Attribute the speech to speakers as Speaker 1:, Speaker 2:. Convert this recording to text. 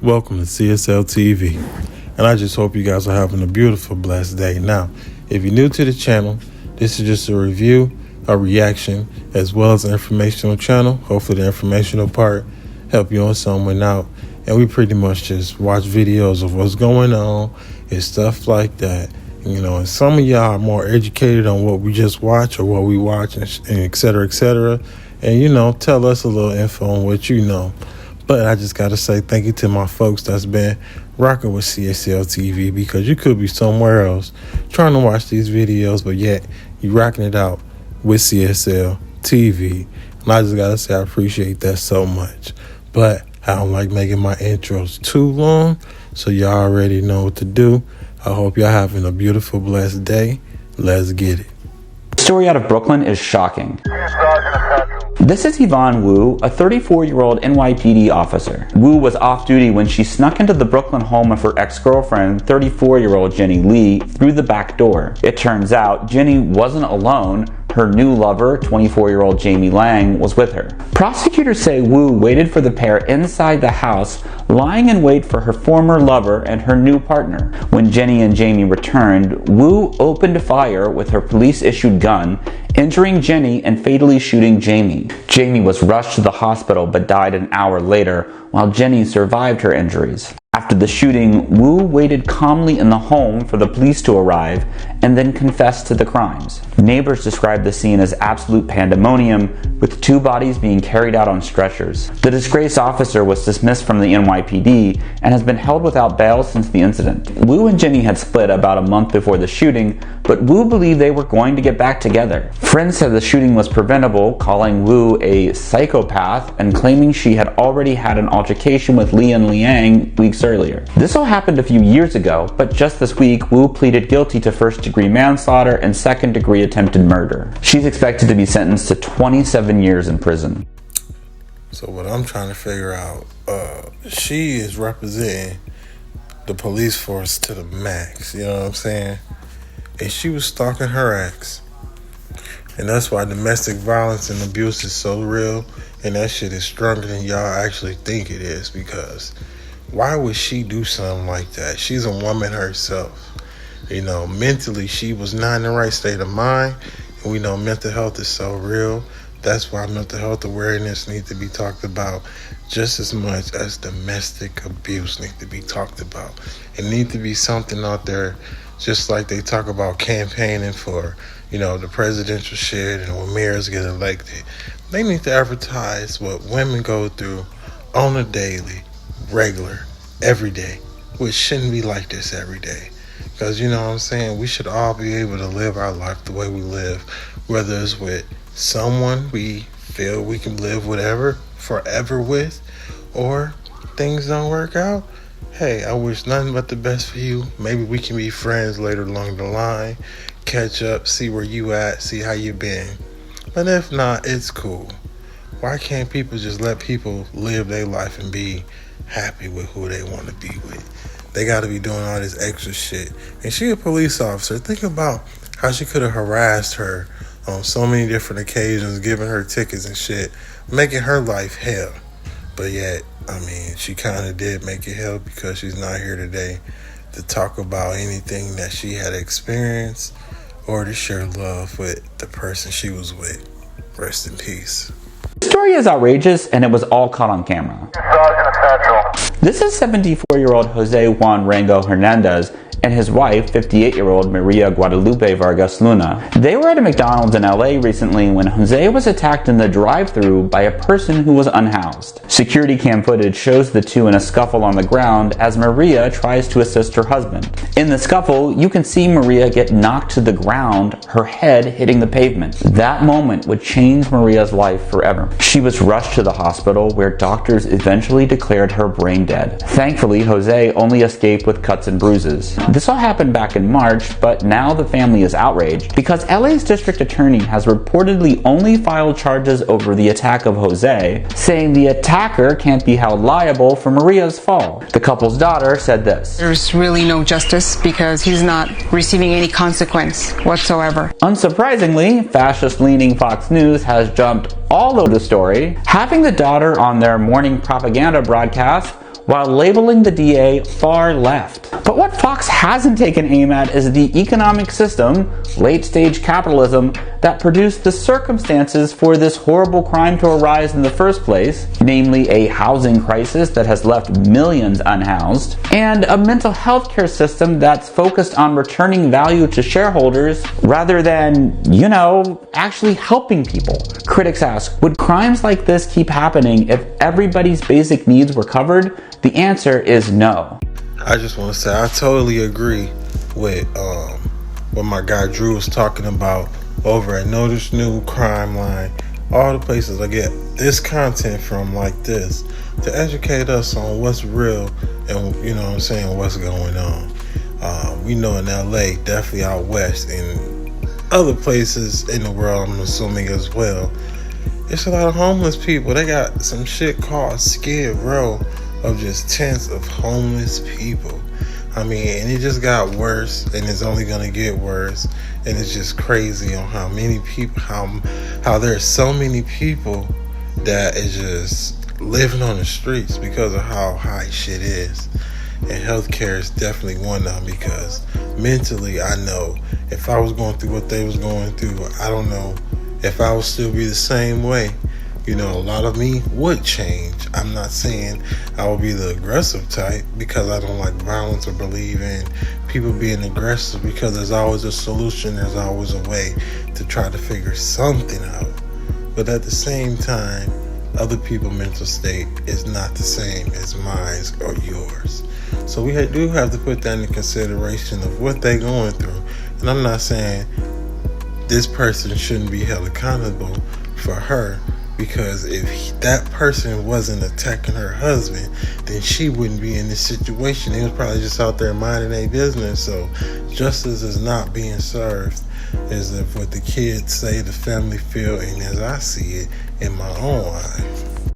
Speaker 1: Welcome to CSL TV, and I just hope you guys are having a beautiful, blessed day. Now, if you're new to the channel, this is just a review, a reaction, as well as an informational channel. Hopefully the informational part help you on something out, and we pretty much just watch videos of what's going on and stuff like that. And some of y'all are more educated on what we just watch or what we watch, and et cetera, and tell us a little info on what you know. But I just got to say thank you to my folks that's been rocking with CSL TV, because you could be somewhere else trying to watch these videos, but yet you rocking it out with CSL TV. And I just got to say I appreciate that so much. But I don't like making my intros too long, so y'all already know what to do. I hope y'all having a beautiful, blessed day. Let's get it.
Speaker 2: The story out of Brooklyn is shocking. This is Yvonne Wu, a 34-year-old NYPD officer. Wu was off-duty when she snuck into the Brooklyn home of her ex-girlfriend, 34-year-old Jenny Lee, through the back door. It turns out Jenny wasn't alone. Her new lover, 24-year-old Jamie Lang, was with her. Prosecutors say Wu waited for the pair inside the house, lying in wait for her former lover and her new partner. When Jenny and Jamie returned, Wu opened fire with her police-issued gun, injuring Jenny and fatally shooting Jamie. Jamie was rushed to the hospital but died an hour later, while Jenny survived her injuries. After the shooting, Wu waited calmly in the home for the police to arrive and then confessed to the crimes. Neighbors described the scene as absolute pandemonium, with 2 bodies being carried out on stretchers. The disgraced officer was dismissed from the NYPD and has been held without bail since the incident. Wu and Jenny had split about a month before the shooting, but Wu believed they were going to get back together. Friends said the shooting was preventable, calling Wu a psychopath and claiming she had already had an altercation with Lian Liang weeks earlier. This all happened a few years ago, but just this week, Wu pleaded guilty to first-degree manslaughter and second-degree attempted murder. She's expected to be sentenced to 27 years in prison.
Speaker 1: So what I'm trying to figure out, she is representing the police force to the max, you know what I'm saying? And she was stalking her ex. And that's why domestic violence and abuse is so real, and that shit is stronger than y'all actually think it is, because why would she do something like that? She's a woman herself. Mentally, she was not in the right state of mind. And we know mental health is so real. That's why mental health awareness needs to be talked about just as much as domestic abuse needs to be talked about. It needs to be something out there, just like they talk about campaigning for, the presidential shit and when mayors get elected. They need to advertise what women go through on a daily, regular, every day, which shouldn't be like this every day. Because, we should all be able to live our life the way we live, whether it's with someone we feel we can live whatever forever with, or things don't work out. Hey, I wish nothing but the best for you. Maybe we can be friends later along the line, catch up, see where you at, see how you been. But if not, it's cool. Why can't people just let people live their life and be happy with who they want to be with? They got to be doing all this extra shit. And she a police officer. Think about how she could have harassed her on so many different occasions, giving her tickets and shit, making her life hell. But yet, she kind of did make it hell, because she's not here today to talk about anything that she had experienced or to share love with the person she was with. Rest in peace.
Speaker 2: The story is outrageous, and it was all caught on camera. This is 74-year-old Jose Juan Rango Hernandez and his wife, 58-year-old Maria Guadalupe Vargas Luna. They were at a McDonald's in LA recently when Jose was attacked in the drive-thru by a person who was unhoused. Security cam footage shows the two in a scuffle on the ground as Maria tries to assist her husband. In the scuffle, you can see Maria get knocked to the ground, her head hitting the pavement. That moment would change Maria's life forever. She was rushed to the hospital, where doctors eventually declared her brain dead. Thankfully, Jose only escaped with cuts and bruises. This all happened back in March, but now the family is outraged because LA's district attorney has reportedly only filed charges over the attack of Jose, saying the attacker can't be held liable for Maria's fall. The couple's daughter said this:
Speaker 3: "There's really no justice because he's not receiving any consequence whatsoever."
Speaker 2: Unsurprisingly, fascist-leaning Fox News has jumped all over the story, having the daughter on their morning propaganda broadcast while labeling the DA far left. But what Fox hasn't taken aim at is the economic system, late-stage capitalism, that produced the circumstances for this horrible crime to arise in the first place, namely a housing crisis that has left millions unhoused, and a mental health care system that's focused on returning value to shareholders rather than, actually helping people. Critics ask, would crimes like this keep happening if everybody's basic needs were covered? The answer is no.
Speaker 1: I just want to say I totally agree with what my guy Drew was talking about over at Notice New Crime Line. All the places I get this content from like this to educate us on what's real and what's going on. We know in LA, definitely out west, and other places in the world, I'm assuming as well, it's a lot of homeless people. They got some shit called Skid Row of just tents of homeless people. And it just got worse, and it's only gonna get worse. And it's just crazy on how many people, how there's so many people that is just living on the streets because of how high shit is. And healthcare is definitely one of them, because mentally, I know if I was going through what they was going through, I don't know if I would still be the same way. A lot of me would change. I'm not saying I will be the aggressive type, because I don't like violence or believe in people being aggressive, because there's always a solution. There's always a way to try to figure something out. But at the same time, other people's mental state is not the same as mine or yours. So we do have to put that into consideration of what they're going through. And I'm not saying this person shouldn't be held accountable for her, because if that person wasn't attacking her husband, then she wouldn't be in this situation. He was probably just out there minding their business. So justice is not being served, as if what the kids say, the family feel, and as I see it in my own eyes.